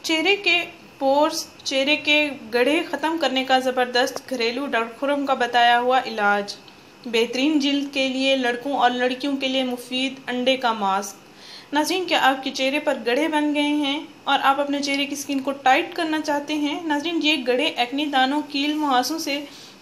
चेहरे के पोर्स, चेहरे के गड्ढे ख़त्म करने का ज़बरदस्त घरेलू डॉक्टर खुरम का बताया हुआ इलाज। बेहतरीन जिल्द के लिए लड़कों और लड़कियों के लिए मुफीद अंडे का मास्क। नाज़रीन, क्या आपके चेहरे पर गड्ढे बन गए हैं और आप अपने चेहरे की स्किन को टाइट करना चाहते हैं? नाज़रीन, ये गड्ढे एक्ने दानों, कील मुहासों से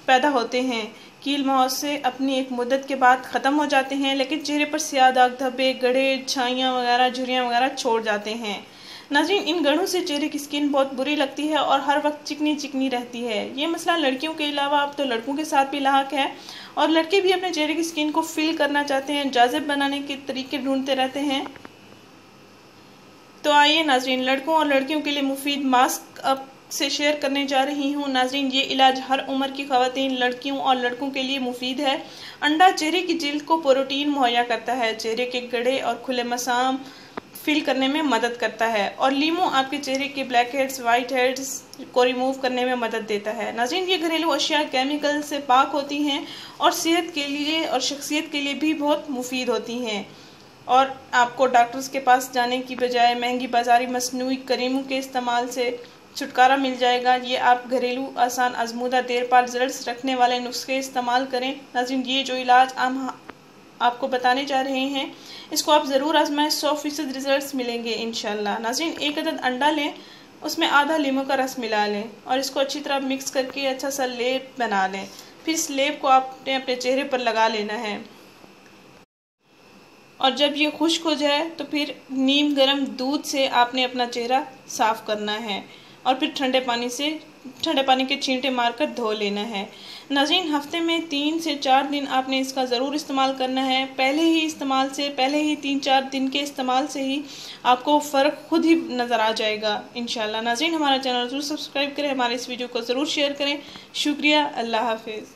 पैदा होते हैं। कील मुहासे अपनी एक मुद्दत के बाद ख़त्म हो जाते हैं, लेकिन चेहरे पर स्याह दाग, धब्बे, गड्ढे, छाइयाँ वगैरह, झुर्रियाँ वगैरह छोड़ जाते हैं। नाज़रीन, इन गड्ढों से चेहरे की स्किन बहुत बुरी लगती है और हर वक्त चिकनी चिकनी रहती है। ये मसला लड़कियों के अलावा अब तो लड़कों के साथ भी लाहक है और लड़के भी अपने चेहरे की स्किन को फिल करना चाहते हैं, जाज़िब बनाने के तरीके ढूंढते रहते हैं। तो आइए नाज़रीन, लड़कों और लड़कियों के लिए मुफीद मास्क अब से शेयर करने जा रही हूँ। नाज़रीन, ये इलाज हर उम्र की ख़वातीन, लड़कियों और लड़कों के लिए मुफीद है। अंडा चेहरे की जिल्द को प्रोटीन मुहैया करता है, चेहरे के गड्ढे और खुले मसाम फिल करने में मदद करता है और लीमू आपके चेहरे के ब्लैक हेड्स, वाइट हेड्स को रिमूव करने में मदद देता है। नाज़रीन, ये घरेलू अशिया केमिकल से पाक होती हैं और सेहत के लिए और शख्सियत के लिए भी बहुत मुफीद होती हैं और आपको डॉक्टर्स के पास जाने की बजाय महंगी बाजारी मसनूई करीमों के इस्तेमाल से छुटकारा मिल जाएगा। ये आप घरेलू आसान आजमूदा देर पार रिजल्ट्स रखने वाले नुस्खे इस्तेमाल करें। नाज़रीन, ये जो इलाज आपको बताने जा रहे हैं, इसको आप ज़रूर आजमाएं, 100% रिजल्ट्स मिलेंगे इंशाल्लाह। नाज़रीन, एक अदद अंडा लें, उसमें आधा लीमू का रस मिला लें और इसको अच्छी तरह मिक्स करके अच्छा सा लेप बना लें। फिर इस लेप को आपने अपने चेहरे पर लगा लेना है और जब ये खुश्क हो जाए तो फिर नीम गर्म दूध से आपने अपना चेहरा साफ़ करना है और फिर ठंडे पानी के छींटे मारकर धो लेना है। नाज़रीन, हफ्ते में 3 से 4 दिन आपने इसका ज़रूर इस्तेमाल करना है। पहले ही 3-4 दिन के इस्तेमाल से ही आपको फ़र्क खुद ही नज़र आ जाएगा इंशाल्लाह। नाज़रीन, हमारा चैनल ज़रूर सब्सक्राइब करें, हमारे इस वीडियो को ज़रूर शेयर करें। शुक्रिया, अल्लाह हाफिज़।